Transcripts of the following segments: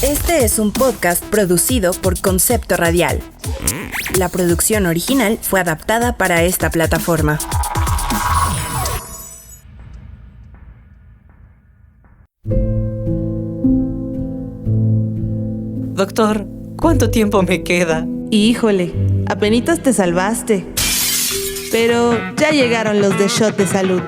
Este es un podcast producido por Concepto Radial. La producción original fue adaptada para esta plataforma. Doctor, ¿cuánto tiempo me queda? Híjole, apenitas te salvaste. Pero ya llegaron los de Shot de Salud.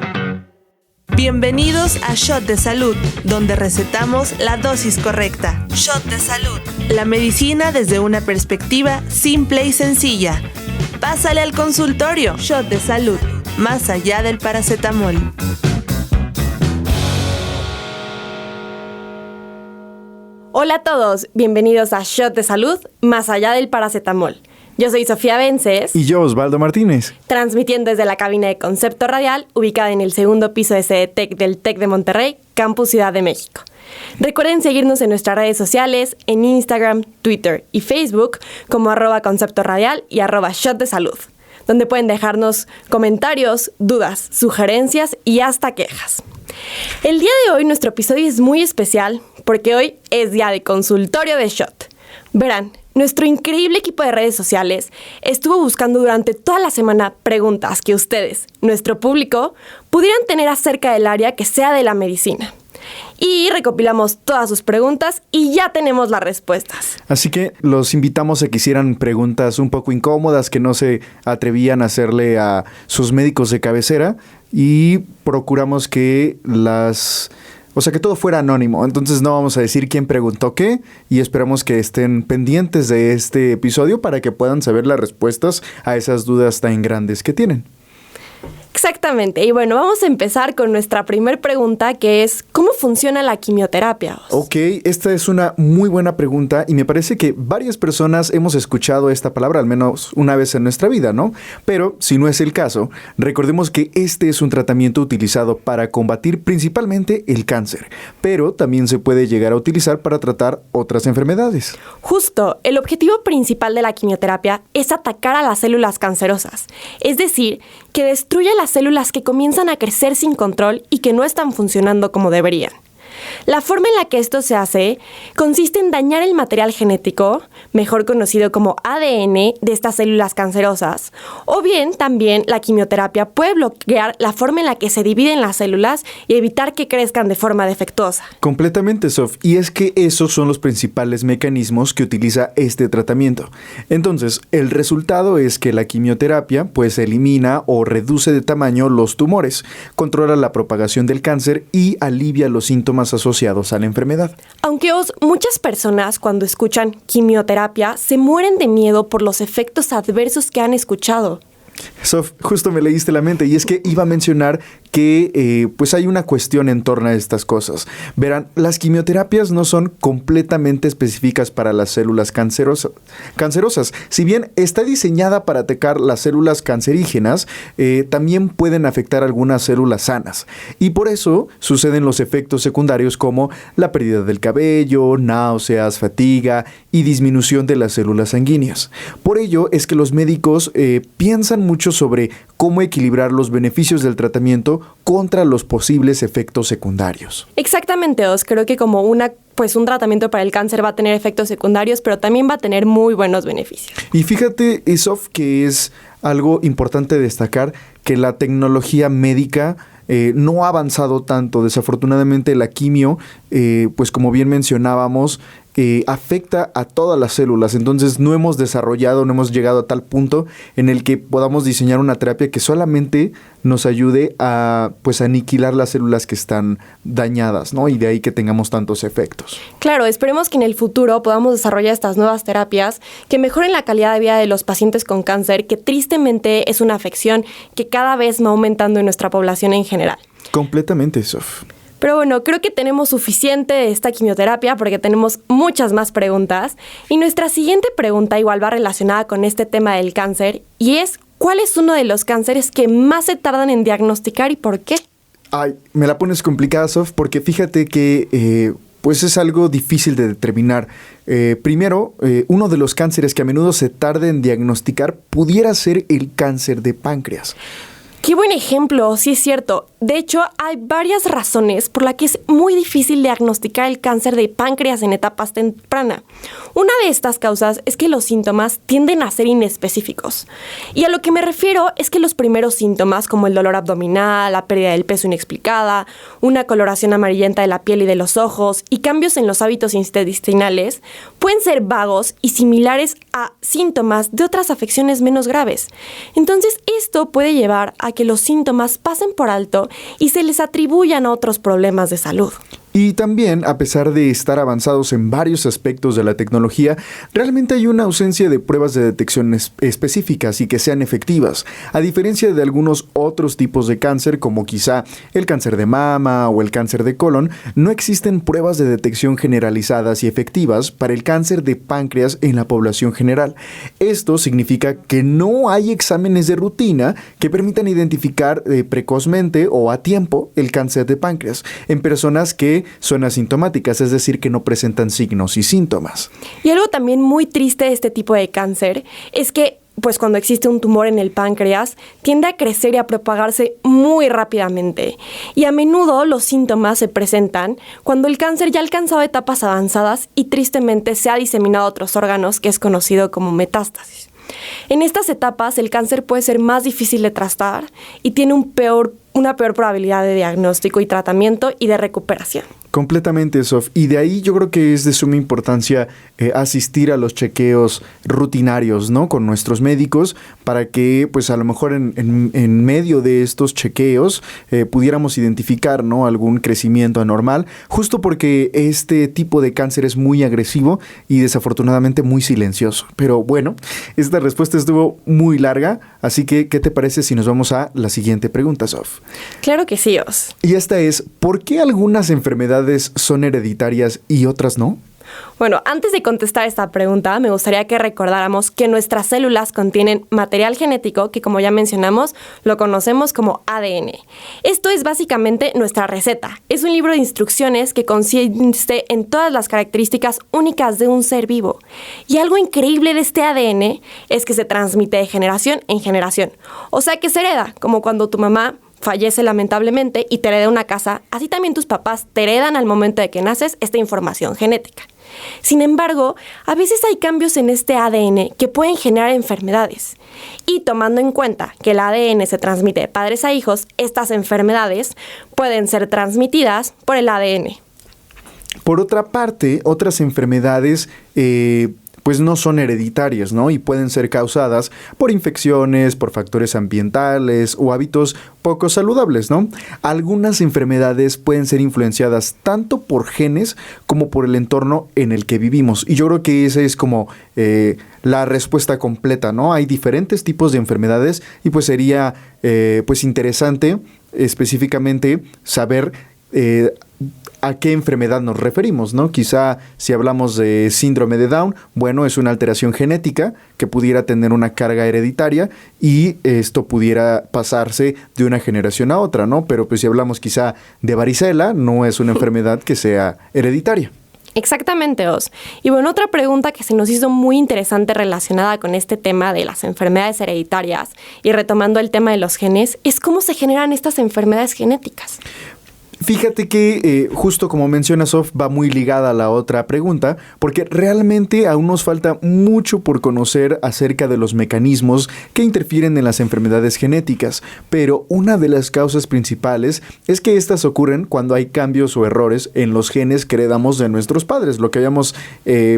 Bienvenidos a Shot de Salud, donde recetamos la dosis correcta. Shot de Salud. La medicina desde una perspectiva simple y sencilla. Pásale al consultorio. Shot de Salud, más allá del paracetamol. Hola a todos, bienvenidos a Shot de Salud, más allá del paracetamol. Yo soy Sofía Vences. Y yo, Osvaldo Martínez. Transmitiendo desde la cabina de Concepto Radial, ubicada en el segundo piso de CDTEC del TEC de Monterrey, Campus Ciudad de México. Recuerden seguirnos en nuestras redes sociales, en Instagram, Twitter y Facebook, como @Concepto Radial y @Shot de Salud, donde pueden dejarnos comentarios, dudas, sugerencias y hasta quejas. El día de hoy nuestro episodio es muy especial porque hoy es día de consultorio de Shot. Verán, nuestro increíble equipo de redes sociales estuvo buscando durante toda la semana preguntas que ustedes, nuestro público, pudieran tener acerca del área que sea de la medicina. Y recopilamos todas sus preguntas y ya tenemos las respuestas. Así que los invitamos a que hicieran preguntas un poco incómodas que no se atrevían a hacerle a sus médicos de cabecera y procuramos que que todo fuera anónimo. Entonces no vamos a decir quién preguntó qué y esperamos que estén pendientes de este episodio para que puedan saber las respuestas a esas dudas tan grandes que tienen. Exactamente. Y bueno, vamos a empezar con nuestra primer pregunta, que es ¿cómo funciona la quimioterapia? Ok, esta es una muy buena pregunta y me parece que varias personas hemos escuchado esta palabra al menos una vez en nuestra vida, ¿no? Pero si no es el caso, recordemos que este es un tratamiento utilizado para combatir principalmente el cáncer, pero también se puede llegar a utilizar para tratar otras enfermedades. Justo, el objetivo principal de la quimioterapia es atacar a las células cancerosas, es decir, que destruye las células que comienzan a crecer sin control y que no están funcionando como deberían. La forma en la que esto se hace consiste en dañar el material genético, mejor conocido como ADN, de estas células cancerosas, o bien también la quimioterapia puede bloquear la forma en la que se dividen las células y evitar que crezcan de forma defectuosa. Completamente, Sof, y es que esos son los principales mecanismos que utiliza este tratamiento. Entonces, el resultado es que la quimioterapia pues elimina o reduce de tamaño los tumores, controla la propagación del cáncer y alivia los síntomas asociados a la enfermedad. Aunque muchas personas cuando escuchan quimioterapia se mueren de miedo por los efectos adversos que han escuchado. Sof, justo me leíste la mente y es que iba a mencionar que pues hay una cuestión en torno a estas cosas. Verán, las quimioterapias no son completamente específicas para las células cancerosas. Si bien está diseñada para atacar las células cancerígenas, también pueden afectar algunas células sanas. Y por eso suceden los efectos secundarios como la pérdida del cabello, náuseas, fatiga y disminución de las células sanguíneas. Por ello es que los médicos piensan mucho sobre cómo equilibrar los beneficios del tratamiento contra los posibles efectos secundarios. Exactamente, Os. Creo que como un tratamiento para el cáncer va a tener efectos secundarios, pero también va a tener muy buenos beneficios. Y fíjate, Sof, que es algo importante destacar que la tecnología médica no ha avanzado tanto. Desafortunadamente la quimio, pues como bien mencionábamos, afecta a todas las células. Entonces no hemos llegado a tal punto en el que podamos diseñar una terapia que solamente nos ayude a pues aniquilar las células que están dañadas, ¿no? Y de ahí que tengamos tantos efectos. Claro, esperemos que en el futuro podamos desarrollar estas nuevas terapias que mejoren la calidad de vida de los pacientes con cáncer, que tristemente es una afección que cada vez va aumentando en nuestra población en general. Completamente, Sof. Pero bueno, creo que tenemos suficiente de esta quimioterapia porque tenemos muchas más preguntas. Y nuestra siguiente pregunta igual va relacionada con este tema del cáncer y es ¿cuál es uno de los cánceres que más se tardan en diagnosticar y por qué? Ay, me la pones complicada, Sof, porque fíjate que pues es algo difícil de determinar. Primero, uno de los cánceres que a menudo se tarda en diagnosticar pudiera ser el cáncer de páncreas. Qué buen ejemplo, sí es cierto. De hecho, hay varias razones por las que es muy difícil diagnosticar el cáncer de páncreas en etapas tempranas. Una de estas causas es que los síntomas tienden a ser inespecíficos. Y a lo que me refiero es que los primeros síntomas, como el dolor abdominal, la pérdida del peso inexplicada, una coloración amarillenta de la piel y de los ojos y cambios en los hábitos intestinales, pueden ser vagos y similares a síntomas de otras afecciones menos graves. Entonces, esto puede llevar a que los síntomas pasen por alto y se les atribuyan a otros problemas de salud. Y también, a pesar de estar avanzados en varios aspectos de la tecnología, realmente hay una ausencia de pruebas de detección específicas y que sean efectivas. A diferencia de algunos otros tipos de cáncer, como quizá el cáncer de mama o el cáncer de colon, no existen pruebas de detección generalizadas y efectivas para el cáncer de páncreas en la población general. Esto significa que no hay exámenes de rutina que permitan identificar precozmente o a tiempo el cáncer de páncreas en personas que son asintomáticas, es decir, que no presentan signos y síntomas. Y algo también muy triste de este tipo de cáncer es que pues cuando existe un tumor en el páncreas, tiende a crecer y a propagarse muy rápidamente. Y a menudo los síntomas se presentan cuando el cáncer ya ha alcanzado etapas avanzadas y tristemente se ha diseminado a otros órganos, que es conocido como metástasis. En estas etapas, el cáncer puede ser más difícil de tratar y tiene una peor probabilidad de diagnóstico y tratamiento y de recuperación. Completamente, Sof. Y de ahí yo creo que es de suma importancia asistir a los chequeos rutinarios, ¿no? Con nuestros médicos para que, pues a lo mejor en medio de estos chequeos pudiéramos identificar, ¿no? Algún crecimiento anormal, justo porque este tipo de cáncer es muy agresivo y desafortunadamente muy silencioso. Pero bueno, esta respuesta estuvo muy larga, así que ¿qué te parece si nos vamos a la siguiente pregunta, Sof? Claro que sí, Os. Y esta es, ¿por qué algunas enfermedades son hereditarias y otras no? Bueno, antes de contestar esta pregunta, me gustaría que recordáramos que nuestras células contienen material genético que, como ya mencionamos, lo conocemos como ADN. Esto es básicamente nuestra receta. Es un libro de instrucciones que consiste en todas las características únicas de un ser vivo. Y algo increíble de este ADN es que se transmite de generación en generación. O sea que se hereda, como cuando tu mamá fallece lamentablemente y te hereda una casa, así también tus papás te heredan al momento de que naces esta información genética. Sin embargo, a veces hay cambios en este ADN que pueden generar enfermedades. Y tomando en cuenta que el ADN se transmite de padres a hijos, estas enfermedades pueden ser transmitidas por el ADN. Por otra parte, otras enfermedades pues no son hereditarias, ¿no? Y pueden ser causadas por infecciones, por factores ambientales o hábitos poco saludables, ¿no? Algunas enfermedades pueden ser influenciadas tanto por genes como por el entorno en el que vivimos. Y yo creo que esa es como la respuesta completa, ¿no? Hay diferentes tipos de enfermedades y pues sería pues interesante específicamente saber a qué enfermedad nos referimos, ¿no? Quizá si hablamos de síndrome de Down, bueno, es una alteración genética que pudiera tener una carga hereditaria y esto pudiera pasarse de una generación a otra, ¿no? Pero pues si hablamos quizá de varicela, no es una enfermedad que sea hereditaria. Exactamente, Os. Y bueno, otra pregunta que se nos hizo muy interesante relacionada con este tema de las enfermedades hereditarias y retomando el tema de los genes, es cómo se generan estas enfermedades genéticas. Fíjate que justo como menciona Sof, va muy ligada a la otra pregunta, porque realmente aún nos falta mucho por conocer acerca de los mecanismos que interfieren en las enfermedades genéticas, pero una de las causas principales es que estas ocurren cuando hay cambios o errores en los genes que heredamos de nuestros padres, lo que habíamos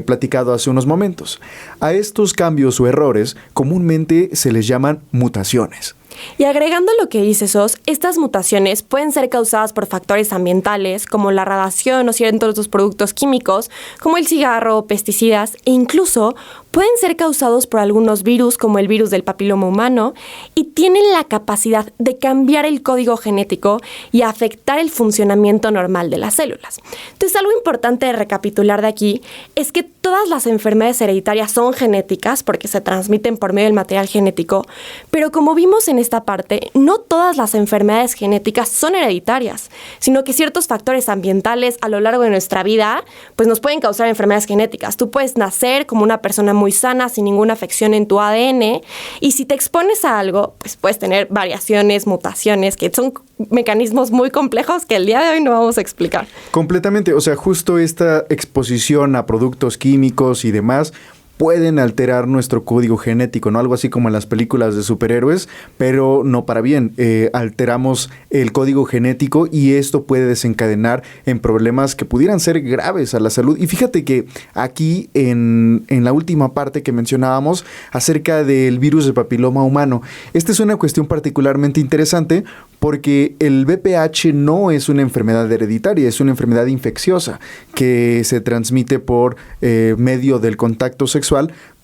platicado hace unos momentos. A estos cambios o errores comúnmente se les llaman mutaciones. Y agregando lo que dice Sos, estas mutaciones pueden ser causadas por factores ambientales como la radiación o ciertos productos químicos como el cigarro, pesticidas e incluso pueden ser causados por algunos virus como el virus del papiloma humano y tienen la capacidad de cambiar el código genético y afectar el funcionamiento normal de las células. Entonces, algo importante de recapitular de aquí es que todas todas las enfermedades hereditarias son genéticas porque se transmiten por medio del material genético, pero como vimos en esta parte, no todas las enfermedades genéticas son hereditarias, sino que ciertos factores ambientales a lo largo de nuestra vida pues nos pueden causar enfermedades genéticas. Tú puedes nacer como una persona muy sana, sin ninguna afección en tu ADN, y si te expones a algo, pues puedes tener variaciones, mutaciones, que son mecanismos muy complejos que el día de hoy no vamos a explicar. Completamente, o sea, justo esta exposición a productos químicos y demás pueden alterar nuestro código genético, ¿no? Algo así como en las películas de superhéroes, pero no para bien. Alteramos el código genético y esto puede desencadenar en problemas que pudieran ser graves a la salud. Y fíjate que aquí en la última parte que mencionábamos acerca del virus del papiloma humano, esta es una cuestión particularmente interesante porque el VPH no es una enfermedad hereditaria, es una enfermedad infecciosa que se transmite por medio del contacto sexual,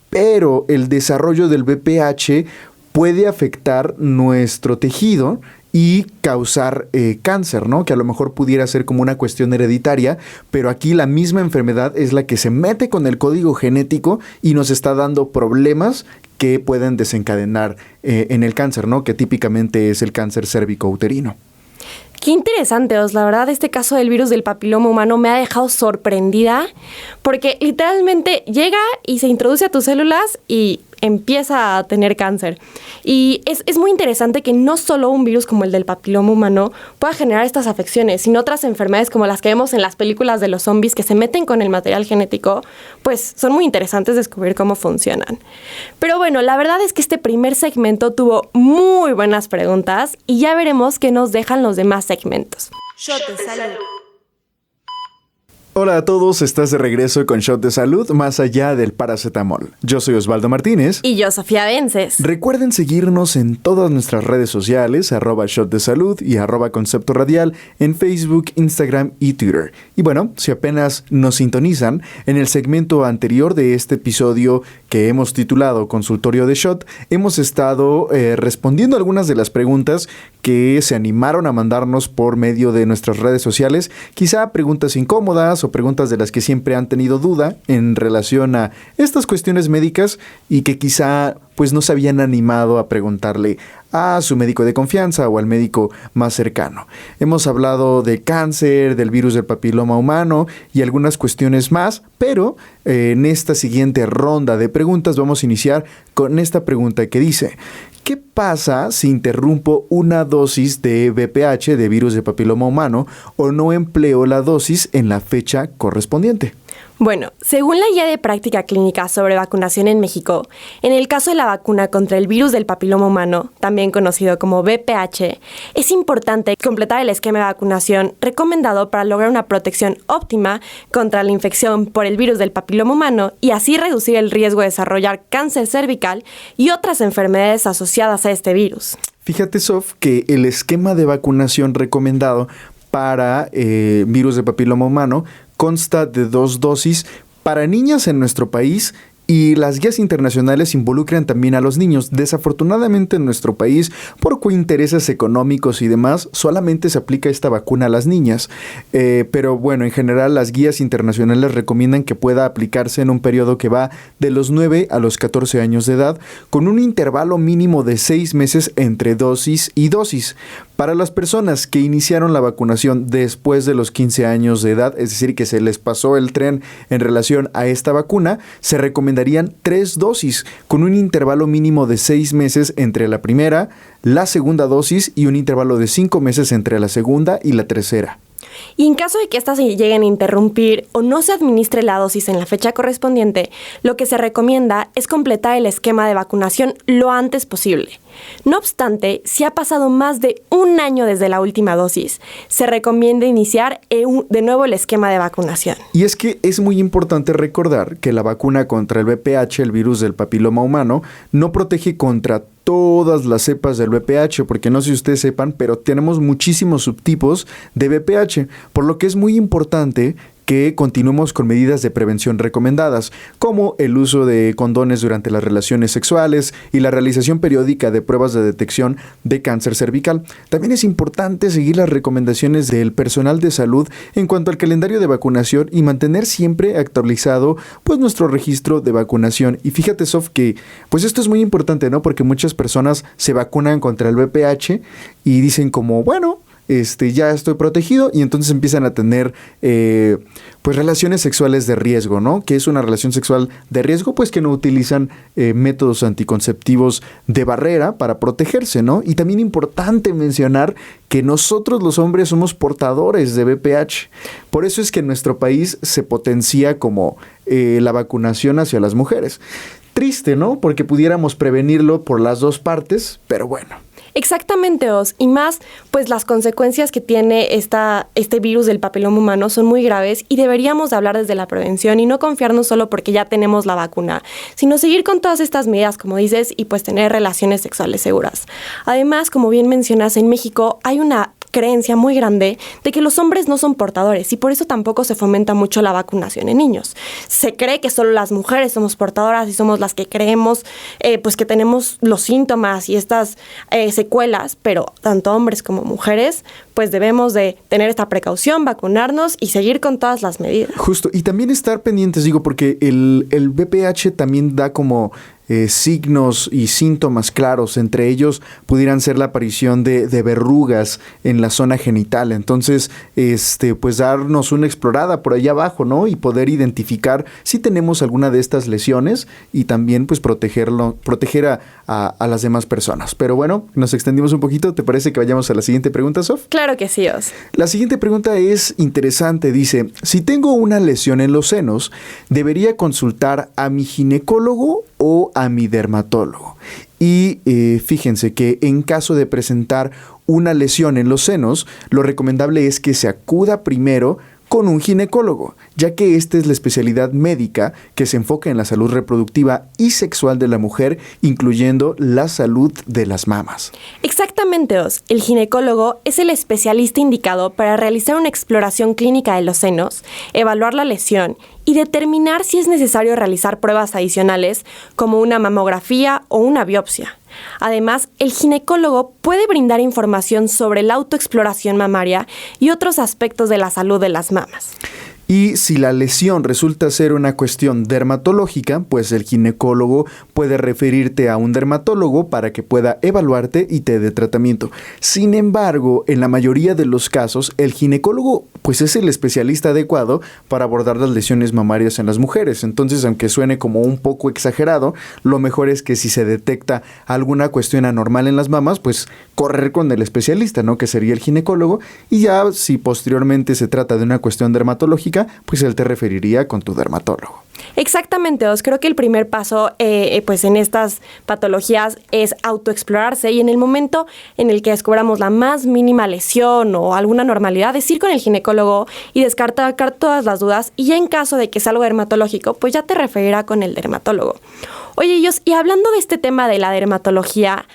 pero el desarrollo del VPH puede afectar nuestro tejido y causar cáncer, ¿no? Que a lo mejor pudiera ser como una cuestión hereditaria, pero aquí la misma enfermedad es la que se mete con el código genético y nos está dando problemas que pueden desencadenar en el cáncer, ¿no? Que típicamente es el cáncer cérvico-uterino. Qué interesante, Os. La verdad, este caso del virus del papiloma humano me ha dejado sorprendida porque literalmente llega y se introduce a tus células y empieza a tener cáncer. Y es muy interesante que no solo un virus como el del papiloma humano pueda generar estas afecciones, sino otras enfermedades como las que vemos en las películas de los zombies que se meten con el material genético, pues son muy interesantes descubrir cómo funcionan. Pero bueno, la verdad es que este primer segmento tuvo muy buenas preguntas y ya veremos qué nos dejan los demás segmentos. Shot de salud. Hola a todos, estás de regreso con Shot de Salud, más allá del paracetamol. Yo soy Osvaldo Martínez. Y yo, Sofía Vences. Recuerden seguirnos en todas nuestras redes sociales, @Shot de Salud y @Concepto Radial en Facebook, Instagram y Twitter. Y bueno, si apenas nos sintonizan, en el segmento anterior de este episodio que hemos titulado Consultorio de Shot, hemos estado respondiendo algunas de las preguntas que se animaron a mandarnos por medio de nuestras redes sociales, quizá preguntas incómodas o preguntas de las que siempre han tenido duda en relación a estas cuestiones médicas y que quizá pues no se habían animado a preguntarle a su médico de confianza o al médico más cercano. Hemos hablado de cáncer, del virus del papiloma humano y algunas cuestiones más, pero en esta siguiente ronda de preguntas vamos a iniciar con esta pregunta que dice: ¿qué pasa si interrumpo una dosis de VPH, de virus de papiloma humano, o no empleo la dosis en la fecha correspondiente? Bueno, según la guía de práctica clínica sobre vacunación en México, en el caso de la vacuna contra el virus del papiloma humano, también conocido como VPH, es importante completar el esquema de vacunación recomendado para lograr una protección óptima contra la infección por el virus del papiloma humano y así reducir el riesgo de desarrollar cáncer cervical y otras enfermedades asociadas a este virus. Fíjate, Sof, que el esquema de vacunación recomendado para virus de papiloma humano consta de 2 dosis para niñas en nuestro país y las guías internacionales involucran también a los niños. Desafortunadamente en nuestro país, por intereses económicos y demás, solamente se aplica esta vacuna a las niñas. Pero bueno, en general las guías internacionales recomiendan que pueda aplicarse en un periodo que va de los 9 a los 14 años de edad, con un intervalo mínimo de 6 meses entre dosis y dosis. Para las personas que iniciaron la vacunación después de los 15 años de edad, es decir, que se les pasó el tren en relación a esta vacuna, se recomendarían 3 dosis, con un intervalo mínimo de 6 meses entre la primera, la segunda dosis y un intervalo de 5 meses entre la segunda y la tercera. Y en caso de que estas se lleguen a interrumpir o no se administre la dosis en la fecha correspondiente, lo que se recomienda es completar el esquema de vacunación lo antes posible. No obstante, si ha pasado más de 1 año desde la última dosis, se recomienda iniciar de nuevo el esquema de vacunación. Y es que es muy importante recordar que la vacuna contra el VPH, el virus del papiloma humano, no protege contra todas las cepas del VPH, porque no sé si ustedes sepan, pero tenemos muchísimos subtipos de VPH, por lo que es muy importante que continuemos con medidas de prevención recomendadas, como el uso de condones durante las relaciones sexuales y la realización periódica de pruebas de detección de cáncer cervical. También es importante seguir las recomendaciones del personal de salud en cuanto al calendario de vacunación y mantener siempre actualizado pues nuestro registro de vacunación. Y fíjate, Sof, que pues esto es muy importante, ¿no? Porque muchas personas se vacunan contra el VPH y dicen como, bueno, ya estoy protegido, y entonces empiezan a tener pues relaciones sexuales de riesgo, ¿no? ¿Qué es una relación sexual de riesgo? Pues que no utilizan métodos anticonceptivos de barrera para protegerse, ¿no? Y también importante mencionar que nosotros los hombres somos portadores de VPH. Por eso es que en nuestro país se potencia como la vacunación hacia las mujeres. Triste, ¿no? Porque pudiéramos prevenirlo por las dos partes, pero bueno. Exactamente, Os. Y más, pues las consecuencias que tiene este virus del papiloma humano son muy graves y deberíamos de hablar desde la prevención y no confiarnos solo porque ya tenemos la vacuna, sino seguir con todas estas medidas, como dices, y pues tener relaciones sexuales seguras. Además, como bien mencionas, en México hay una creencia muy grande de que los hombres no son portadores y por eso tampoco se fomenta mucho la vacunación en niños. Se cree que solo las mujeres somos portadoras y somos las que creemos pues que tenemos los síntomas y estas secuelas, pero tanto hombres como mujeres pues debemos de tener esta precaución, vacunarnos y seguir con todas las medidas. Justo, y también estar pendientes, digo, porque el VPH también da como signos y síntomas claros. Entre ellos pudieran ser la aparición de verrugas en la zona genital. Entonces, pues darnos una explorada por allá abajo, ¿no? Y poder identificar si tenemos alguna de estas lesiones y también pues proteger a las demás personas. Pero bueno, nos extendimos un poquito. ¿Te parece que vayamos a la siguiente pregunta, Sof? Claro que sí, Os. La siguiente pregunta es interesante. Dice, si tengo una lesión en los senos, ¿debería consultar a mi ginecólogo o a mi dermatólogo? Y fíjense que en caso de presentar una lesión en los senos, lo recomendable es que se acuda primero con un ginecólogo, ya que esta es la especialidad médica que se enfoca en la salud reproductiva y sexual de la mujer, incluyendo la salud de las mamas. Exactamente, Os. El ginecólogo es el especialista indicado para realizar una exploración clínica de los senos, evaluar la lesión y determinar si es necesario realizar pruebas adicionales como una mamografía o una biopsia. Además, el ginecólogo puede brindar información sobre la autoexploración mamaria y otros aspectos de la salud de las mamas. Y si la lesión resulta ser una cuestión dermatológica, pues el ginecólogo puede referirte a un dermatólogo para que pueda evaluarte y te dé tratamiento. Sin embargo, en la mayoría de los casos, el ginecólogo pues es el especialista adecuado para abordar las lesiones mamarias en las mujeres. Entonces, aunque suene como un poco exagerado, lo mejor es que si se detecta alguna cuestión anormal en las mamas, pues correr con el especialista, ¿no? Que sería el ginecólogo. Y ya si posteriormente se trata de una cuestión dermatológica, pues él te referiría con tu dermatólogo. Exactamente, Os. Creo que el primer paso pues en estas patologías es autoexplorarse y en el momento en el que descubramos la más mínima lesión o alguna anormalidad, es ir con el ginecólogo y descartar todas las dudas y ya en caso de que sea algo dermatológico, pues ya te referirá con el dermatólogo. Oye, Jos, y hablando de este tema de la dermatología,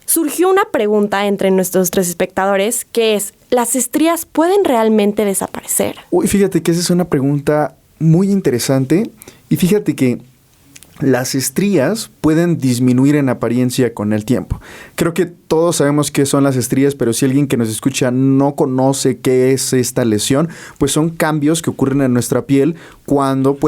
surgió una pregunta entre nuestros tres espectadores que es, ¿las estrías pueden realmente desaparecer? Uy, fíjate que esa es una pregunta muy interesante y fíjate que las estrías pueden disminuir en apariencia con el tiempo. Creo que todos sabemos qué son las estrías, pero si alguien que nos escucha no conoce qué es esta lesión, pues son cambios que ocurren en nuestra piel cuando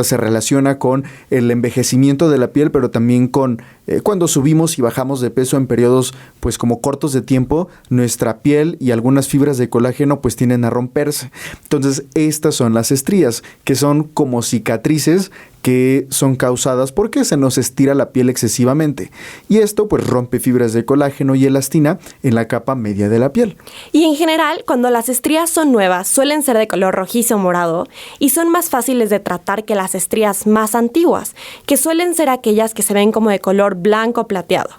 se relaciona con el envejecimiento de la piel, pero también con cuando subimos y bajamos de peso en periodos pues como cortos de tiempo, nuestra piel y algunas fibras de colágeno pues tienden a romperse. Entonces, estas son las estrías, que son como cicatrices que son causadas porque se nos estira la piel excesivamente. Y esto pues rompe fibras de colágeno y elastina en la capa media de la piel. Y en general, cuando las estrías son nuevas, suelen ser de color rojizo o morado y son más fáciles de tratar que las estrías más antiguas, que suelen ser aquellas que se ven como de color blanco o plateado.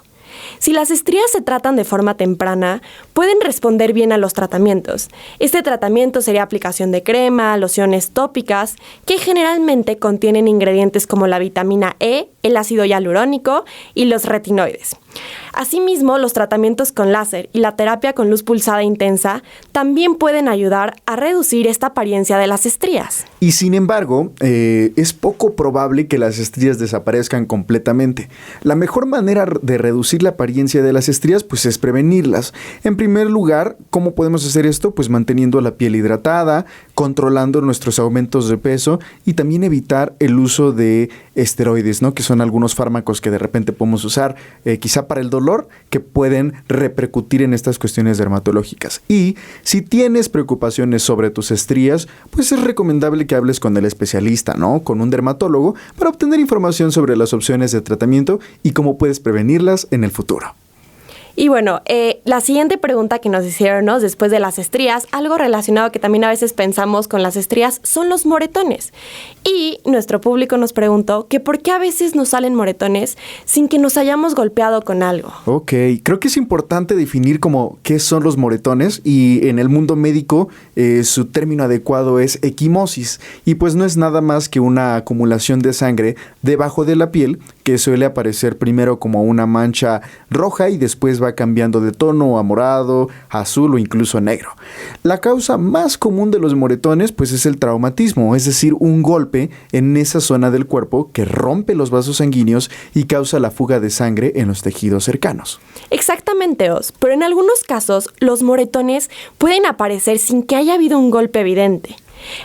Si las estrías se tratan de forma temprana, pueden responder bien a los tratamientos. Este tratamiento sería aplicación de crema, lociones tópicas, que generalmente contienen ingredientes como la vitamina E, el ácido hialurónico y los retinoides. Asimismo, los tratamientos con láser y la terapia con luz pulsada intensa también pueden ayudar a reducir esta apariencia de las estrías. Y sin embargo, es poco probable que las estrías desaparezcan completamente. La mejor manera de reducir la apariencia de las estrías pues es prevenirlas. En primer lugar, ¿cómo podemos hacer esto? Pues manteniendo la piel hidratada, controlando nuestros aumentos de peso y también evitar el uso de esteroides, ¿no? Que son algunos fármacos que de repente podemos usar quizá para el dolor, que pueden repercutir en estas cuestiones dermatológicas. Y si tienes preocupaciones sobre tus estrías, pues es recomendable que hables con el especialista, ¿no? Con un dermatólogo, para obtener información sobre las opciones de tratamiento y cómo puedes prevenirlas en el futuro. Y bueno, la siguiente pregunta que nos hicieron, ¿no? Después de las estrías, algo relacionado que también a veces pensamos con las estrías son los moretones. Y nuestro público nos preguntó que por qué a veces nos salen moretones sin que nos hayamos golpeado con algo. Ok, creo que es importante definir como qué son los moretones, y en el mundo médico su término adecuado es equimosis, y pues no es nada más que una acumulación de sangre debajo de la piel que suele aparecer primero como una mancha roja y después va cambiando de tono a morado, azul o incluso negro. La causa más común de los moretones pues es el traumatismo, es decir, un golpe en esa zona del cuerpo que rompe los vasos sanguíneos y causa la fuga de sangre en los tejidos cercanos. Exactamente, Os, pero en algunos casos los moretones pueden aparecer sin que haya habido un golpe evidente.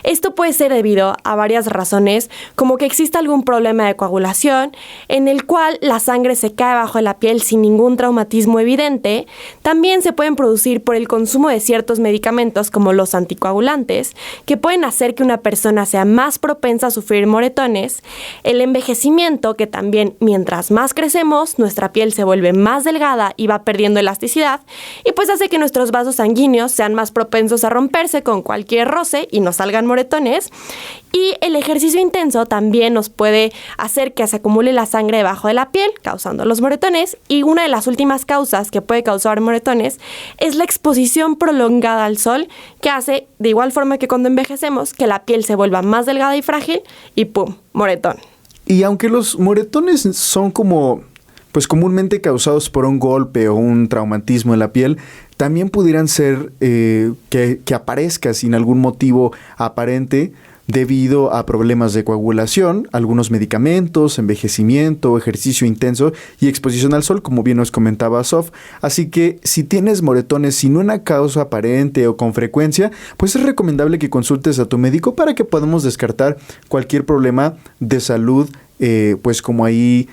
Esto puede ser debido a varias razones, como que exista algún problema de coagulación, en el cual la sangre se cae bajo de la piel sin ningún traumatismo evidente. También se pueden producir por el consumo de ciertos medicamentos, como los anticoagulantes, que pueden hacer que una persona sea más propensa a sufrir moretones. El envejecimiento, que también mientras más crecemos, nuestra piel se vuelve más delgada y va perdiendo elasticidad, y pues hace que nuestros vasos sanguíneos sean más propensos a romperse con cualquier roce y nos salgan moretones. Y el ejercicio intenso también nos puede hacer que se acumule la sangre debajo de la piel, causando los moretones. Y una de las últimas causas que puede causar moretones es la exposición prolongada al sol, que hace, de igual forma que cuando envejecemos, que la piel se vuelva más delgada y frágil y ¡pum!, moretón. Y aunque los moretones son pues comúnmente causados por un golpe o un traumatismo en la piel, también pudieran ser que aparezca sin algún motivo aparente debido a problemas de coagulación, algunos medicamentos, envejecimiento, ejercicio intenso y exposición al sol, como bien nos comentaba Sof. Así que si tienes moretones sin una causa aparente o con frecuencia, pues es recomendable que consultes a tu médico para que podamos descartar cualquier problema de salud, pues como ahí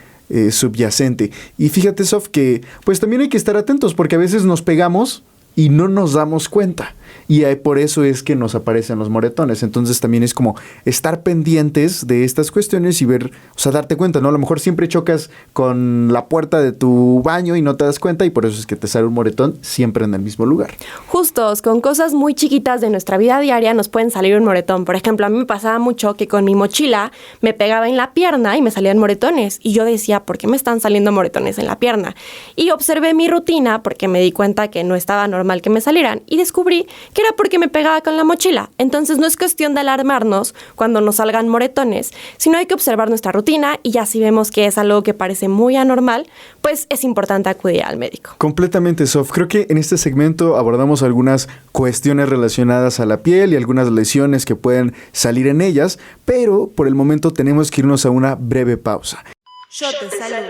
subyacente. Y fíjate, Sof, que pues también hay que estar atentos, porque a veces nos pegamos y no nos damos cuenta, y por eso es que nos aparecen los moretones. Entonces también es como estar pendientes de estas cuestiones y ver, o sea, darte cuenta, ¿no? A lo mejor siempre chocas con la puerta de tu baño y no te das cuenta, y por eso es que te sale un moretón siempre en el mismo lugar. Justos, con cosas muy chiquitas de nuestra vida diaria nos pueden salir un moretón. Por ejemplo, a mí me pasaba mucho que con mi mochila me pegaba en la pierna y me salían moretones, y yo decía, ¿por qué me están saliendo moretones en la pierna? Y observé mi rutina, porque me di cuenta que no estaba normal que me salieran, y descubrí que era porque me pegaba con la mochila. Entonces no es cuestión de alarmarnos cuando nos salgan moretones, sino hay que observar nuestra rutina, y ya si vemos que es algo que parece muy anormal, pues es importante acudir al médico. Completamente, Sof. Creo que en este segmento abordamos algunas cuestiones relacionadas a la piel y algunas lesiones que pueden salir en ellas, pero por el momento tenemos que irnos a una breve pausa. Shot de salud.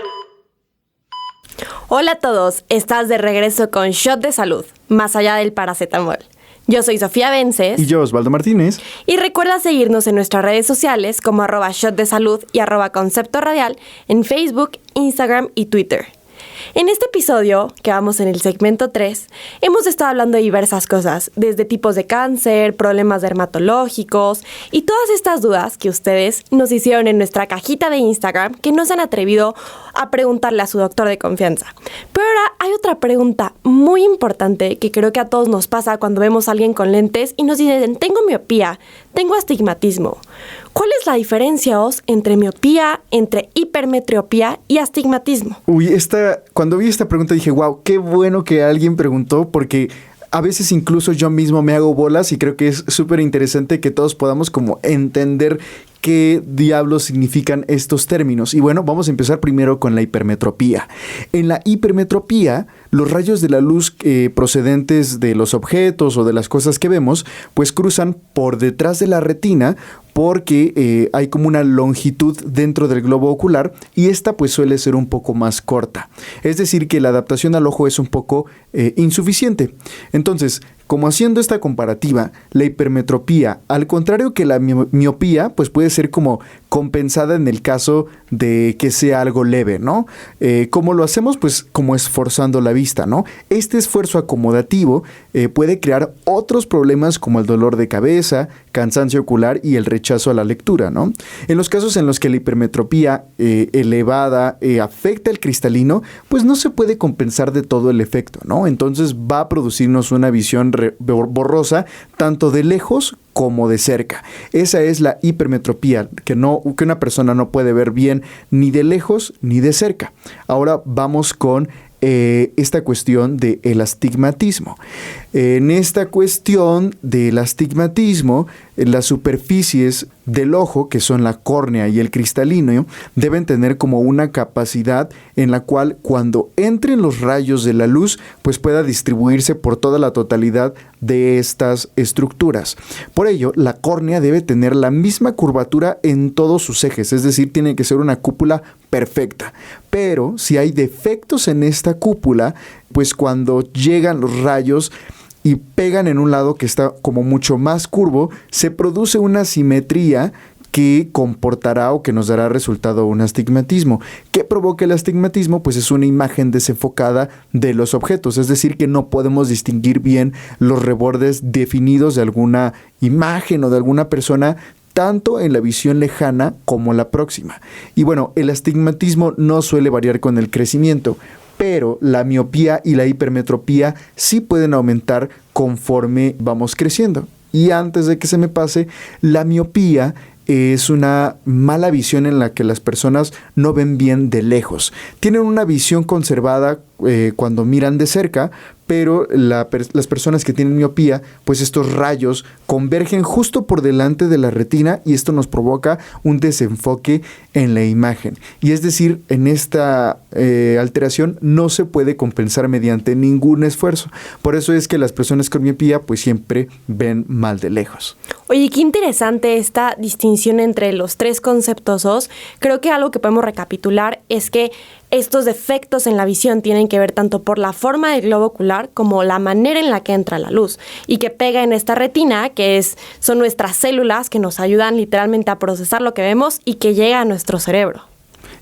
Hola a todos, estás de regreso con Shot de Salud, más allá del paracetamol. Yo soy Sofía Vences. Y yo, Osvaldo Martínez. Y recuerda seguirnos en nuestras redes sociales como @shotdesalud y @concepto radial en Facebook, Instagram y Twitter. En este episodio, que vamos en el segmento 3, hemos estado hablando de diversas cosas, desde tipos de cáncer, problemas dermatológicos y todas estas dudas que ustedes nos hicieron en nuestra cajita de Instagram, que no se han atrevido a preguntarle a su doctor de confianza. Pero ahora hay otra pregunta muy importante que creo que a todos nos pasa cuando vemos a alguien con lentes y nos dicen, tengo miopía, tengo astigmatismo. ¿Cuál es la diferencia, Os, entre miopía, entre hipermetropía y astigmatismo? Cuando vi esta pregunta dije, wow, qué bueno que alguien preguntó, porque a veces incluso yo mismo me hago bolas, y creo que es súper interesante que todos podamos como entender ¿qué diablos significan estos términos? Y bueno, vamos a empezar primero con la hipermetropía. En la hipermetropía, los rayos de la luz procedentes de los objetos o de las cosas que vemos, pues cruzan por detrás de la retina porque hay como una longitud dentro del globo ocular y esta pues suele ser un poco más corta. Es decir, que la adaptación al ojo es un poco insuficiente. Entonces, como haciendo esta comparativa, la hipermetropía, al contrario que la miopía, pues puede ser como compensada en el caso de que sea algo leve, ¿no? ¿Cómo lo hacemos? Pues como esforzando la vista, ¿no? Este esfuerzo acomodativo puede crear otros problemas como el dolor de cabeza, cansancio ocular y el rechazo a la lectura, ¿no? En los casos en los que la hipermetropía elevada afecta el cristalino, pues no se puede compensar de todo el efecto, ¿no? Entonces va a producirnos una visión borrosa tanto de lejos como de cerca. Esa es la hipermetropía, que una persona no puede ver bien ni de lejos ni de cerca. Ahora vamos con esta cuestión del astigmatismo. En esta cuestión del astigmatismo, las superficies del ojo, que son la córnea y el cristalino, deben tener como una capacidad en la cual cuando entren los rayos de la luz, pues pueda distribuirse por toda la totalidad de estas estructuras. Por ello, la córnea debe tener la misma curvatura en todos sus ejes, es decir, tiene que ser una cúpula perfecta. Pero si hay defectos en esta cúpula, pues cuando llegan los rayos y pegan en un lado que está como mucho más curvo, se produce una simetría que comportará o que nos dará resultado un astigmatismo. ¿Qué provoca el astigmatismo? Pues es una imagen desenfocada de los objetos, es decir, que no podemos distinguir bien los rebordes definidos de alguna imagen o de alguna persona, tanto en la visión lejana como la próxima. Y bueno, el astigmatismo no suele variar con el crecimiento, pero la miopía y la hipermetropía sí pueden aumentar conforme vamos creciendo. Y antes de que se me pase, la miopía es una mala visión en la que las personas no ven bien de lejos. Tienen una visión conservada cuando miran de cerca, pero las personas que tienen miopía, pues estos rayos convergen justo por delante de la retina y esto nos provoca un desenfoque en la imagen. Y es decir, en esta alteración no se puede compensar mediante ningún esfuerzo. Por eso es que las personas con miopía pues siempre ven mal de lejos. Oye, qué interesante esta distinción entre los tres conceptos OS. Creo que algo que podemos recapitular es que estos defectos en la visión tienen que ver tanto por la forma del globo ocular como la manera en la que entra la luz y que pega en esta retina, que son nuestras células que nos ayudan literalmente a procesar lo que vemos y que llega a nuestro cerebro.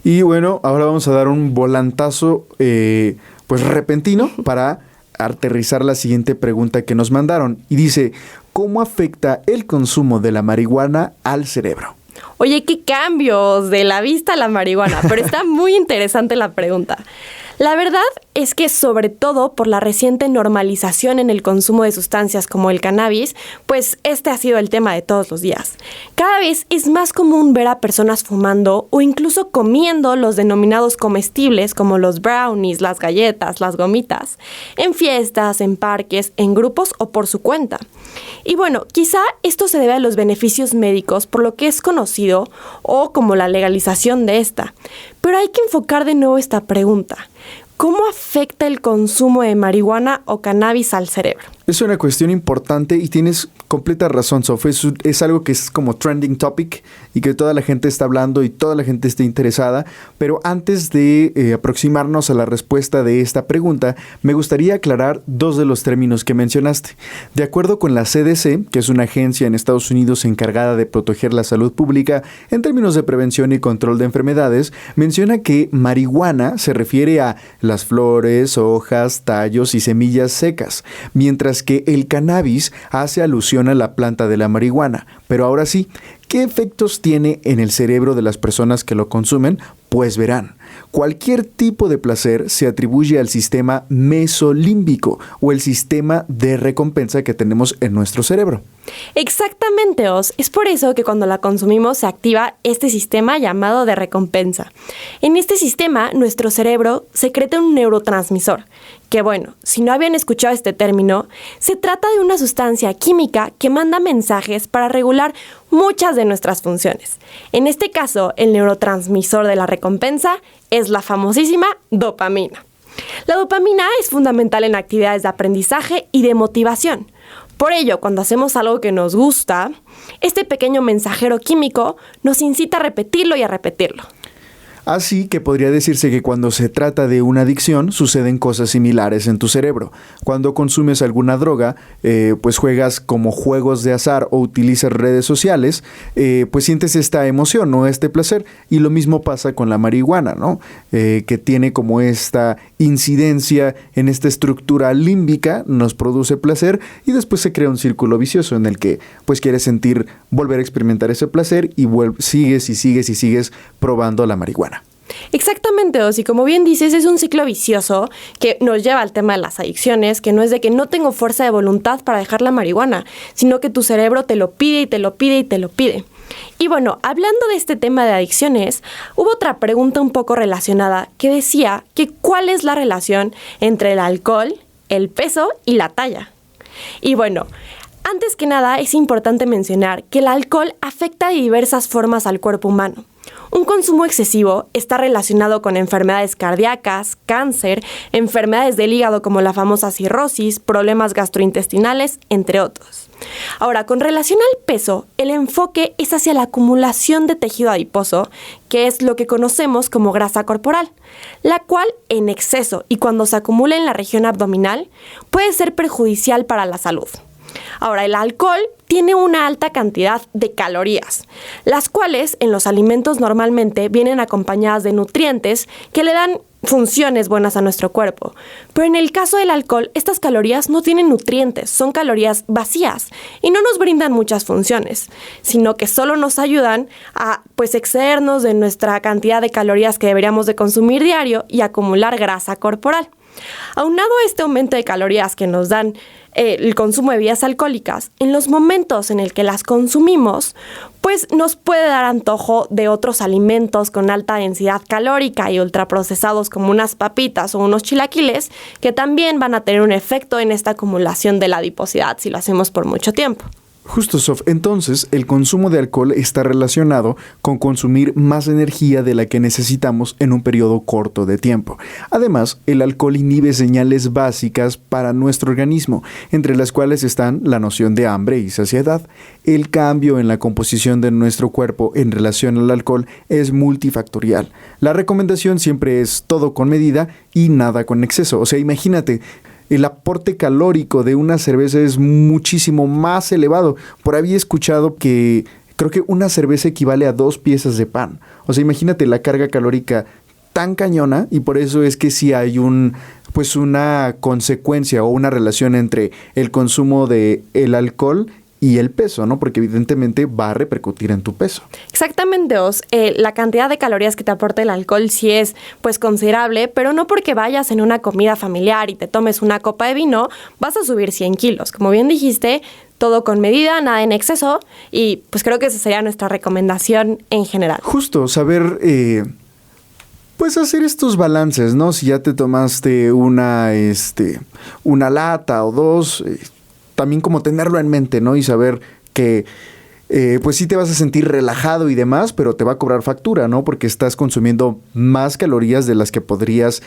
Y bueno, ahora vamos a dar un volantazo pues repentino para aterrizar la siguiente pregunta que nos mandaron. Y dice, ¿cómo afecta el consumo de la marihuana al cerebro? Oye, qué cambios de la vista a la marihuana, pero está muy interesante la pregunta. La verdad es que sobre todo por la reciente normalización en el consumo de sustancias como el cannabis, pues este ha sido el tema de todos los días. Cada vez es más común ver a personas fumando o incluso comiendo los denominados comestibles como los brownies, las galletas, las gomitas, en fiestas, en parques, en grupos o por su cuenta. Y bueno, quizá esto se debe a los beneficios médicos por lo que es conocido o como la legalización de esta. Pero hay que enfocar de nuevo esta pregunta. ¿Cómo afecta el consumo de marihuana o cannabis al cerebro? Es una cuestión importante y tienes completa razón, Sof. Es algo que es como trending topic y que toda la gente está hablando y toda la gente está interesada. Pero antes de aproximarnos a la respuesta de esta pregunta, me gustaría aclarar dos de los términos que mencionaste. De acuerdo con la CDC, que es una agencia en Estados Unidos encargada de proteger la salud pública en términos de prevención y control de enfermedades, menciona que marihuana se refiere a las flores, hojas, tallos y semillas secas, mientras que el cannabis hace alusión a la planta de la marihuana. Pero ahora sí, ¿qué efectos tiene en el cerebro de las personas que lo consumen? Pues verán, cualquier tipo de placer se atribuye al sistema mesolímbico o el sistema de recompensa que tenemos en nuestro cerebro. Exactamente, Oz. Es por eso que cuando la consumimos se activa este sistema llamado de recompensa. En este sistema, nuestro cerebro secreta un neurotransmisor, que bueno, si no habían escuchado este término, se trata de una sustancia química que manda mensajes para regular muchas de nuestras funciones. En este caso, el neurotransmisor de la recompensa es la famosísima dopamina. La dopamina es fundamental en actividades de aprendizaje y de motivación. Por ello, cuando hacemos algo que nos gusta, este pequeño mensajero químico nos incita a repetirlo y a repetirlo. Así que podría decirse que cuando se trata de una adicción suceden cosas similares en tu cerebro. Cuando consumes alguna droga, pues juegas como juegos de azar o utilizas redes sociales, pues sientes esta emoción o este placer. Y lo mismo pasa con la marihuana, ¿no? Que tiene como esta incidencia en esta estructura límbica, nos produce placer y después se crea un círculo vicioso en el que pues quieres volver a experimentar ese placer y sigues probando la marihuana. Exactamente, Oz, y como bien dices, es un ciclo vicioso que nos lleva al tema de las adicciones, que no es de que no tengo fuerza de voluntad para dejar la marihuana, sino que tu cerebro te lo pide y te lo pide y te lo pide. Y bueno, hablando de este tema de adicciones, hubo otra pregunta un poco relacionada que decía que ¿cuál es la relación entre el alcohol, el peso y la talla? Y bueno, antes que nada es importante mencionar que el alcohol afecta de diversas formas al cuerpo humano. Un consumo excesivo está relacionado con enfermedades cardíacas, cáncer, enfermedades del hígado como la famosa cirrosis, problemas gastrointestinales, entre otros. Ahora, con relación al peso, el enfoque es hacia la acumulación de tejido adiposo, que es lo que conocemos como grasa corporal, la cual en exceso y cuando se acumula en la región abdominal puede ser perjudicial para la salud. Ahora, el alcohol tiene una alta cantidad de calorías, las cuales en los alimentos normalmente vienen acompañadas de nutrientes que le dan funciones buenas a nuestro cuerpo. Pero en el caso del alcohol, estas calorías no tienen nutrientes, son calorías vacías y no nos brindan muchas funciones, sino que solo nos ayudan a excedernos de nuestra cantidad de calorías que deberíamos de consumir diario y acumular grasa corporal. Aunado a este aumento de calorías que nos dan el consumo de bebidas alcohólicas, en los momentos en el que las consumimos, pues nos puede dar antojo de otros alimentos con alta densidad calórica y ultraprocesados como unas papitas o unos chilaquiles, que también van a tener un efecto en esta acumulación de la adiposidad si lo hacemos por mucho tiempo. Justo, Sof. Entonces, el consumo de alcohol está relacionado con consumir más energía de la que necesitamos en un periodo corto de tiempo. Además, el alcohol inhibe señales básicas para nuestro organismo, entre las cuales están la noción de hambre y saciedad. El cambio en la composición de nuestro cuerpo en relación al alcohol es multifactorial. La recomendación siempre es todo con medida y nada con exceso. O sea, imagínate, el aporte calórico de una cerveza es muchísimo más elevado. Por ahí he escuchado que creo que una cerveza equivale a 2 piezas de pan. O sea, imagínate la carga calórica tan cañona, y por eso es que sí hay una consecuencia o una relación entre el consumo de el alcohol y el peso, ¿no? Porque evidentemente va a repercutir en tu peso. Exactamente, Oz. La cantidad de calorías que te aporta el alcohol sí es considerable, pero no porque vayas en una comida familiar y te tomes una copa de vino, vas a subir 100 kilos. Como bien dijiste, todo con medida, nada en exceso, y pues creo que esa sería nuestra recomendación en general. Justo, saber hacer estos balances, ¿no? Si ya te tomaste una lata o 2, también como tenerlo en mente, ¿no? Y saber que pues sí te vas a sentir relajado y demás, pero te va a cobrar factura, ¿no? Porque estás consumiendo más calorías de las que podrías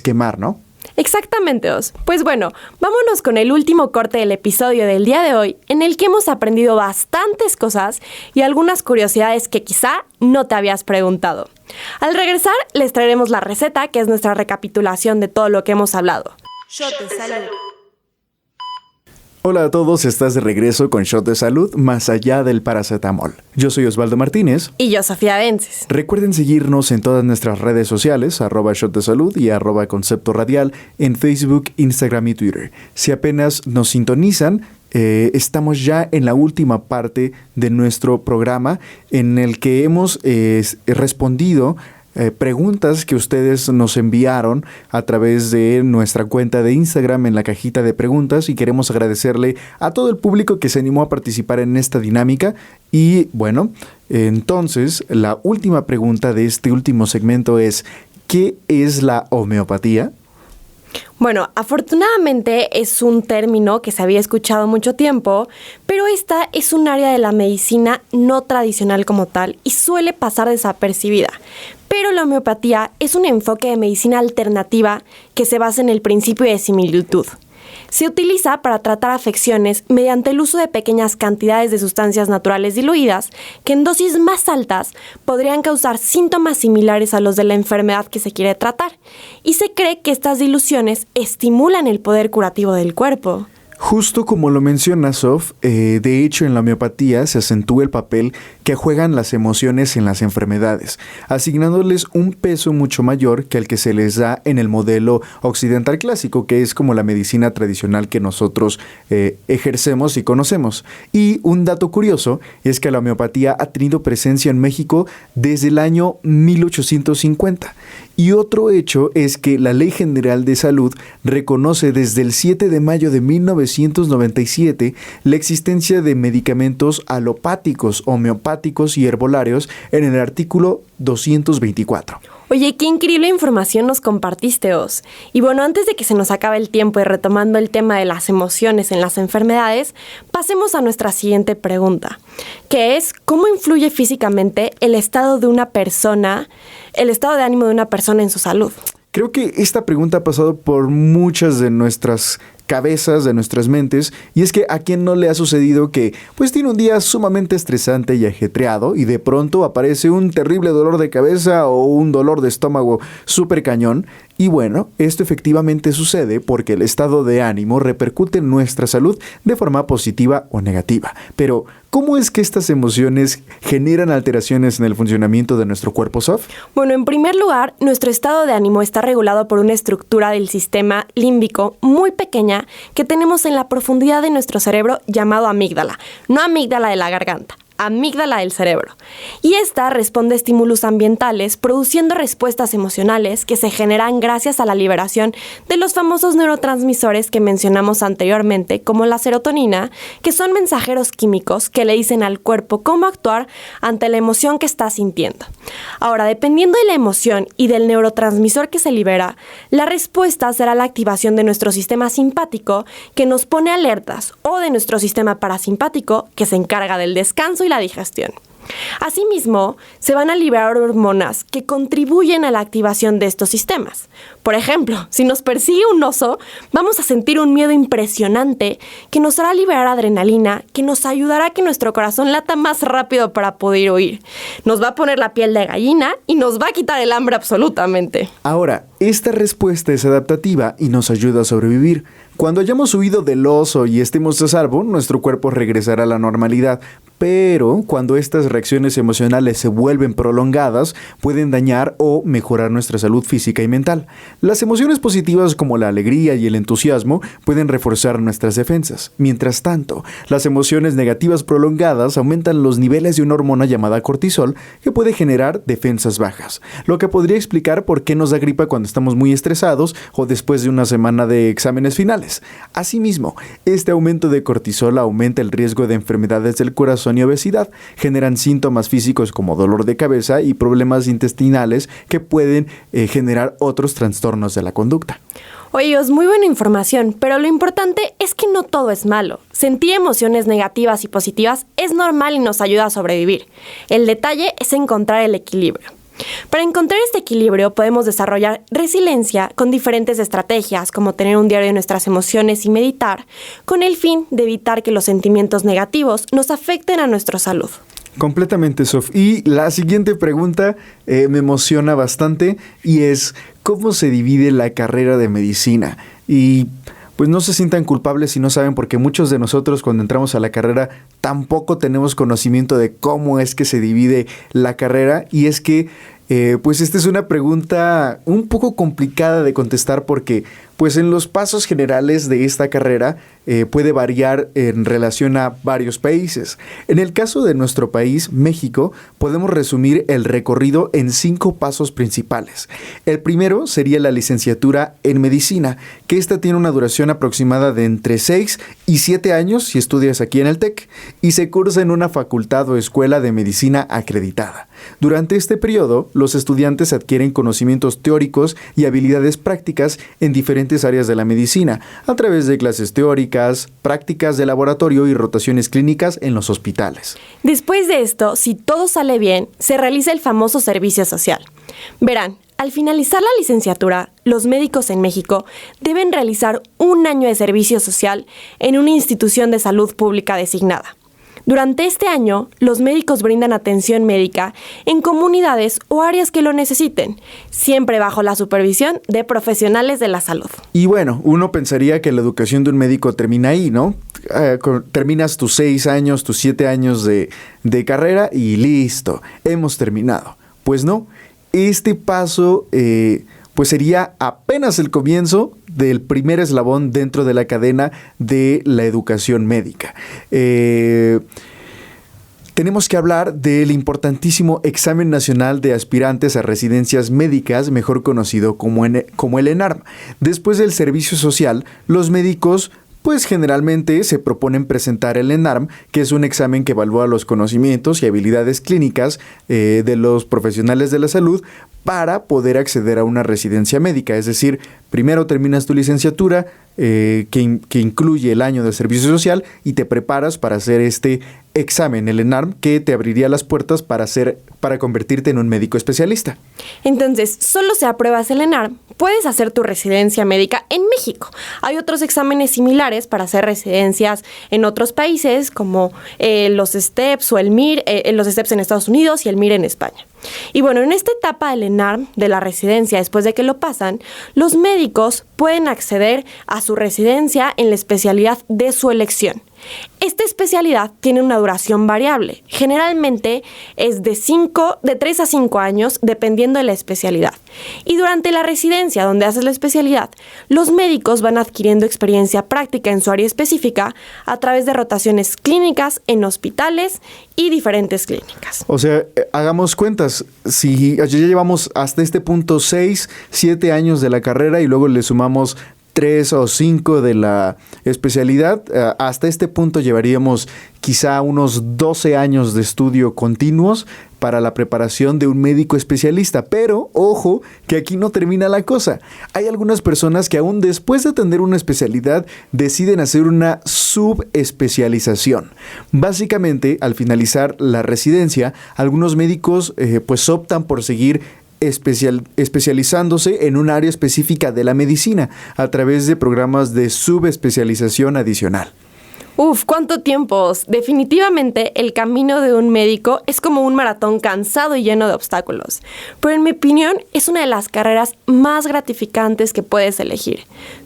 quemar, ¿no? Exactamente, Oz. Pues bueno, vámonos con el último corte del episodio del día de hoy, en el que hemos aprendido bastantes cosas y algunas curiosidades que quizá no te habías preguntado. Al regresar, les traeremos la receta, que es nuestra recapitulación de todo lo que hemos hablado. Shot de salud. Hola a todos, estás de regreso con Shot de Salud, más allá del paracetamol. Yo soy Osvaldo Martínez. Y yo, Sofía Vences. Recuerden seguirnos en todas nuestras redes sociales, @Shot de Salud y @Concepto Radial, en Facebook, Instagram y Twitter. Si apenas nos sintonizan, estamos ya en la última parte de nuestro programa en el que hemos respondido preguntas que ustedes nos enviaron a través de nuestra cuenta de Instagram en la cajita de preguntas, y queremos agradecerle a todo el público que se animó a participar en esta dinámica. Y bueno, entonces la última pregunta de este último segmento es: ¿qué es la homeopatía? Bueno, afortunadamente es un término que se había escuchado mucho tiempo, pero esta es un área de la medicina no tradicional como tal y suele pasar desapercibida. Pero la homeopatía es un enfoque de medicina alternativa que se basa en el principio de similitud. Se utiliza para tratar afecciones mediante el uso de pequeñas cantidades de sustancias naturales diluidas que en dosis más altas podrían causar síntomas similares a los de la enfermedad que se quiere tratar, y se cree que estas diluciones estimulan el poder curativo del cuerpo. Justo como lo menciona Sof, de hecho en la homeopatía se acentúa el papel que juegan las emociones en las enfermedades, asignándoles un peso mucho mayor que el que se les da en el modelo occidental clásico, que es como la medicina tradicional que nosotros ejercemos y conocemos. Y un dato curioso es que la homeopatía ha tenido presencia en México desde el año 1850. Y otro hecho es que la Ley General de Salud reconoce desde el 7 de mayo de 1997 la existencia de medicamentos alopáticos, homeopáticos y herbolarios en el artículo 224. Oye, qué increíble información nos compartiste, Os. Y bueno, antes de que se nos acabe el tiempo y retomando el tema de las emociones en las enfermedades, pasemos a nuestra siguiente pregunta, que es: ¿cómo influye físicamente el estado de ánimo de una persona en su salud? Creo que esta pregunta ha pasado por muchas de nuestras cabezas, de nuestras mentes, y es que a quien no le ha sucedido que pues tiene un día sumamente estresante y ajetreado y de pronto aparece un terrible dolor de cabeza o un dolor de estómago súper cañón. Y bueno, esto efectivamente sucede porque el estado de ánimo repercute en nuestra salud de forma positiva o negativa. Pero, ¿cómo es que estas emociones generan alteraciones en el funcionamiento de nuestro cuerpo, Sof? Bueno, en primer lugar, nuestro estado de ánimo está regulado por una estructura del sistema límbico muy pequeña que tenemos en la profundidad de nuestro cerebro, llamado amígdala. No amígdala de la garganta, amígdala del cerebro. Y esta responde a estímulos ambientales, produciendo respuestas emocionales que se generan gracias a la liberación de los famosos neurotransmisores que mencionamos anteriormente, como la serotonina, que son mensajeros químicos que le dicen al cuerpo cómo actuar ante la emoción que está sintiendo. Ahora, dependiendo de la emoción y del neurotransmisor que se libera, la respuesta será la activación de nuestro sistema simpático, que nos pone alertas, o de nuestro sistema parasimpático, que se encarga del descanso y la digestión. Asimismo, se van a liberar hormonas que contribuyen a la activación de estos sistemas. Por ejemplo, si nos persigue un oso, vamos a sentir un miedo impresionante que nos hará liberar adrenalina, que nos ayudará a que nuestro corazón lata más rápido para poder huir. Nos va a poner la piel de gallina y nos va a quitar el hambre absolutamente. Ahora, esta respuesta es adaptativa y nos ayuda a sobrevivir. Cuando hayamos huido del oso y estemos a salvo, nuestro cuerpo regresará a la normalidad. Pero cuando estas reacciones emocionales se vuelven prolongadas, pueden dañar o mejorar nuestra salud física y mental. Las emociones positivas como la alegría y el entusiasmo pueden reforzar nuestras defensas. Mientras tanto, las emociones negativas prolongadas aumentan los niveles de una hormona llamada cortisol que puede generar defensas bajas, lo que podría explicar por qué nos da gripa cuando estamos muy estresados o después de una semana de exámenes finales. Asimismo, este aumento de cortisol aumenta el riesgo de enfermedades del corazón y obesidad, generan síntomas físicos como dolor de cabeza y problemas intestinales que pueden generar otros trastornos de la conducta. Oye, es muy buena información, pero lo importante es que no todo es malo. Sentir emociones negativas y positivas es normal y nos ayuda a sobrevivir. El detalle es encontrar el equilibrio. Para encontrar este equilibrio podemos desarrollar resiliencia con diferentes estrategias, como tener un diario de nuestras emociones y meditar, con el fin de evitar que los sentimientos negativos nos afecten a nuestra salud. Completamente, Sof. Y la siguiente pregunta me emociona bastante y es: ¿cómo se divide la carrera de medicina? Y pues no se sientan culpables si no saben, porque muchos de nosotros cuando entramos a la carrera tampoco tenemos conocimiento de cómo es que se divide la carrera. Y es que pues esta es una pregunta un poco complicada de contestar porque pues en los pasos generales de esta carrera puede variar en relación a varios países. En el caso de nuestro país, México, podemos resumir el recorrido en 5 pasos principales. El primero sería la licenciatura en medicina, que esta tiene una duración aproximada de entre 6 y 7 años si estudias aquí en el TEC, y se cursa en una facultad o escuela de medicina acreditada. Durante este periodo, los estudiantes adquieren conocimientos teóricos y habilidades prácticas en diferentes áreas de la medicina, a través de clases teóricas, prácticas de laboratorio y rotaciones clínicas en los hospitales. Después de esto, si todo sale bien, se realiza el famoso servicio social. Verán, al finalizar la licenciatura, los médicos en México deben realizar 1 año de servicio social en una institución de salud pública designada. Durante este año, los médicos brindan atención médica en comunidades o áreas que lo necesiten, siempre bajo la supervisión de profesionales de la salud. Y bueno, uno pensaría que la educación de un médico termina ahí, ¿no? Terminas tus 6 años, tus 7 años de carrera y listo, hemos terminado. Pues no, este paso pues sería apenas el comienzo del primer eslabón dentro de la cadena de la educación médica. Tenemos que hablar del importantísimo Examen Nacional de Aspirantes a Residencias Médicas, mejor conocido como el ENARM. Después del servicio social, los médicos pues generalmente se proponen presentar el ENARM, que es un examen que evalúa los conocimientos y habilidades clínicas de los profesionales de la salud para poder acceder a una residencia médica. Es decir, primero terminas tu licenciatura, que incluye el año de servicio social, y te preparas para hacer este examen, el ENARM, que te abriría las puertas para convertirte en un médico especialista. Entonces, solo si apruebas el ENARM, puedes hacer tu residencia médica en México. Hay otros exámenes similares para hacer residencias en otros países, como los STEPS o el MIR, los STEPS en Estados Unidos y el MIR en España. Y bueno, en esta etapa del ENARM, de la residencia, después de que lo pasan, los médicos pueden acceder a su residencia en la especialidad de su elección. Esta especialidad tiene una duración variable. Generalmente es de 3 a 5 años, dependiendo de la especialidad. Y durante la residencia donde haces la especialidad, los médicos van adquiriendo experiencia práctica en su área específica a través de rotaciones clínicas en hospitales y diferentes clínicas. O sea, hagamos cuentas. Si ya llevamos hasta este punto 6, 7 años de la carrera y luego le sumamos 3 o 5 de la especialidad, hasta este punto llevaríamos quizá unos 12 años de estudio continuos para la preparación de un médico especialista. Pero, ojo, que aquí no termina la cosa. Hay algunas personas que aún después de tener una especialidad deciden hacer una subespecialización. Básicamente, al finalizar la residencia, algunos médicos pues optan por seguir especializándose en un área específica de la medicina a través de programas de subespecialización adicional. ¡Uf! ¡Cuánto tiempo! Definitivamente el camino de un médico es como un maratón cansado y lleno de obstáculos. Pero en mi opinión es una de las carreras más gratificantes que puedes elegir.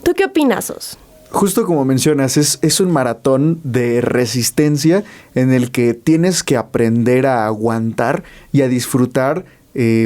¿Tú qué opinas, Os? Justo como mencionas, es un maratón de resistencia en el que tienes que aprender a aguantar y a disfrutar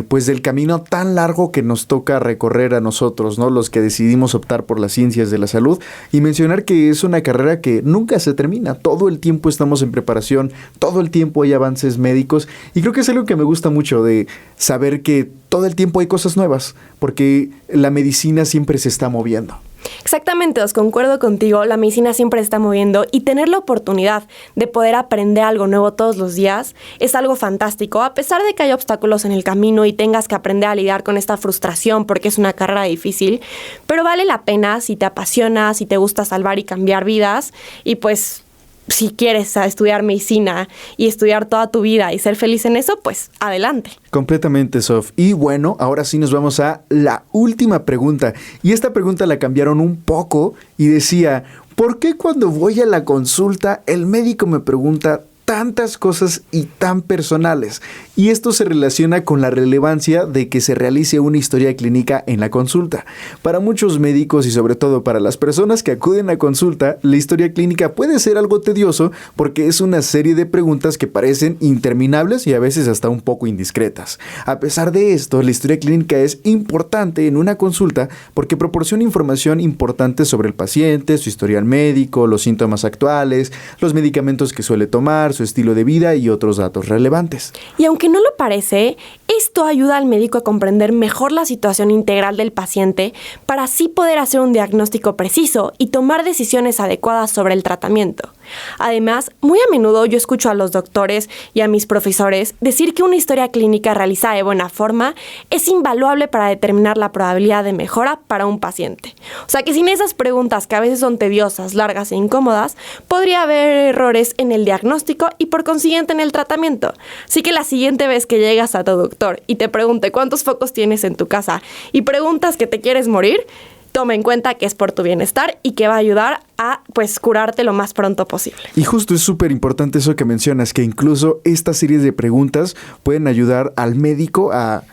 pues del camino tan largo que nos toca recorrer a nosotros, ¿no? Los que decidimos optar por las ciencias de la salud, y mencionar que es una carrera que nunca se termina. Todo el tiempo estamos en preparación, todo el tiempo hay avances médicos, y creo que es algo que me gusta mucho, de saber que todo el tiempo hay cosas nuevas, porque la medicina siempre se está moviendo. Exactamente, Os, concuerdo contigo, la medicina siempre está moviendo, y tener la oportunidad de poder aprender algo nuevo todos los días es algo fantástico, a pesar de que hay obstáculos en el camino y tengas que aprender a lidiar con esta frustración porque es una carrera difícil, pero vale la pena si te apasiona, si te gusta salvar y cambiar vidas, y pues si quieres estudiar medicina y estudiar toda tu vida y ser feliz en eso, pues adelante. Completamente, Sof. Y bueno, ahora sí nos vamos a la última pregunta. Y esta pregunta la cambiaron un poco y decía: ¿por qué cuando voy a la consulta el médico me pregunta tantas cosas y tan personales. Y esto se relaciona con la relevancia de que se realice una historia clínica en la consulta. Para muchos médicos y sobre todo para las personas que acuden a consulta, la historia clínica puede ser algo tedioso porque es una serie de preguntas que parecen interminables y a veces hasta un poco indiscretas. A pesar de esto, la historia clínica es importante en una consulta porque proporciona información importante sobre el paciente, su historial médico, los síntomas actuales, los medicamentos que suele tomar, su estilo de vida y otros datos relevantes. Y aunque no lo parece, esto ayuda al médico a comprender mejor la situación integral del paciente para así poder hacer un diagnóstico preciso y tomar decisiones adecuadas sobre el tratamiento. Además, muy a menudo yo escucho a los doctores y a mis profesores decir que una historia clínica realizada de buena forma es invaluable para determinar la probabilidad de mejora para un paciente. O sea que sin esas preguntas que a veces son tediosas, largas e incómodas, podría haber errores en el diagnóstico y por consiguiente en el tratamiento. Así que la siguiente vez que llegas a tu doctor y te pregunte cuántos focos tienes en tu casa y preguntas que te quieres morir, toma en cuenta que es por tu bienestar y que va a ayudar a curarte lo más pronto posible. Y justo es súper importante eso que mencionas, que incluso estas series de preguntas pueden ayudar al médico a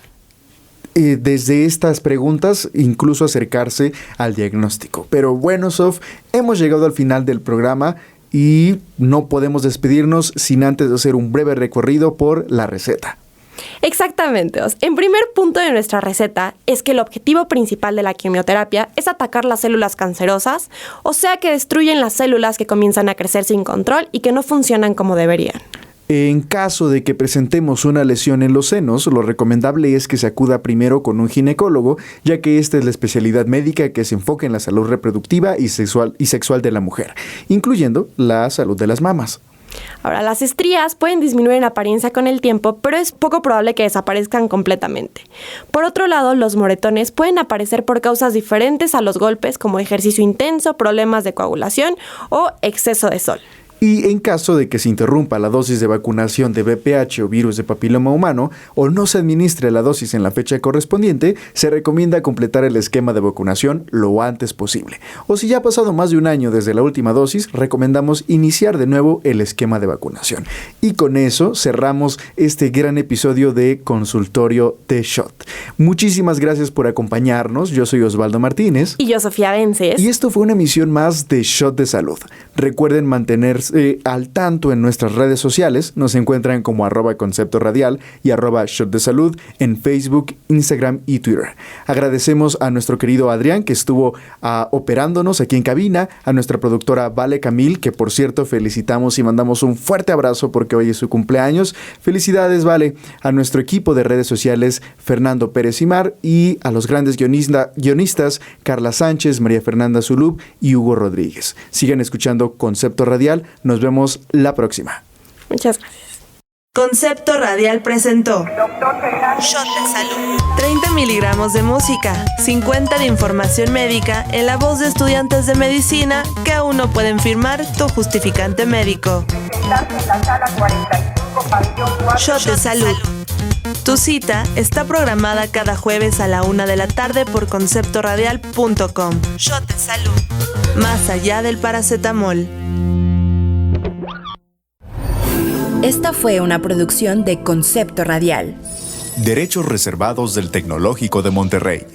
desde estas preguntas incluso acercarse al diagnóstico. Pero bueno, Sof, hemos llegado al final del programa y no podemos despedirnos sin antes de hacer un breve recorrido por la receta. Exactamente. En primer punto de nuestra receta es que el objetivo principal de la quimioterapia es atacar las células cancerosas, o sea que destruyen las células que comienzan a crecer sin control y que no funcionan como deberían. En caso de que presentemos una lesión en los senos, lo recomendable es que se acuda primero con un ginecólogo, ya que esta es la especialidad médica que se enfoca en la salud reproductiva y sexual de la mujer, incluyendo la salud de las mamas. Ahora, las estrías pueden disminuir en apariencia con el tiempo, pero es poco probable que desaparezcan completamente. Por otro lado, los moretones pueden aparecer por causas diferentes a los golpes, como ejercicio intenso, problemas de coagulación o exceso de sol. Y en caso de que se interrumpa la dosis de vacunación de VPH o virus de papiloma humano o no se administre la dosis en la fecha correspondiente, se recomienda completar el esquema de vacunación lo antes posible. O si ya ha pasado más de un año desde la última dosis, recomendamos iniciar de nuevo el esquema de vacunación. Y con eso cerramos este gran episodio de Consultorio de Shot. Muchísimas gracias por acompañarnos. Yo soy Osvaldo Martínez. Y yo, Sofía Vences. Y esto fue una emisión más de Shot de Salud. Recuerden mantenerse al tanto en nuestras redes sociales. Nos encuentran como @conceptoradial y @shot de salud en Facebook, Instagram y Twitter. Agradecemos a nuestro querido Adrián, que estuvo operándonos aquí en cabina, a nuestra productora Vale Camil, que por cierto felicitamos y mandamos un fuerte abrazo porque hoy es su cumpleaños. Felicidades, Vale. A nuestro equipo de redes sociales, Fernando Pérez Imar, y a los grandes guionistas Carla Sánchez, María Fernanda Zulub y Hugo Rodríguez. Sigan escuchando Concepto Radial. Nos vemos la próxima. Muchas gracias. Concepto Radial presentó Shot de Salud. 30 miligramos de música, 50 de información médica en la voz de estudiantes de medicina que aún no pueden firmar tu justificante médico. Shot de Salud. Tu cita está programada cada jueves a la 1 de la tarde por conceptoradial.com. Shot de Salud. Más allá del paracetamol. Esta fue una producción de Concepto Radial. Derechos reservados del Tecnológico de Monterrey.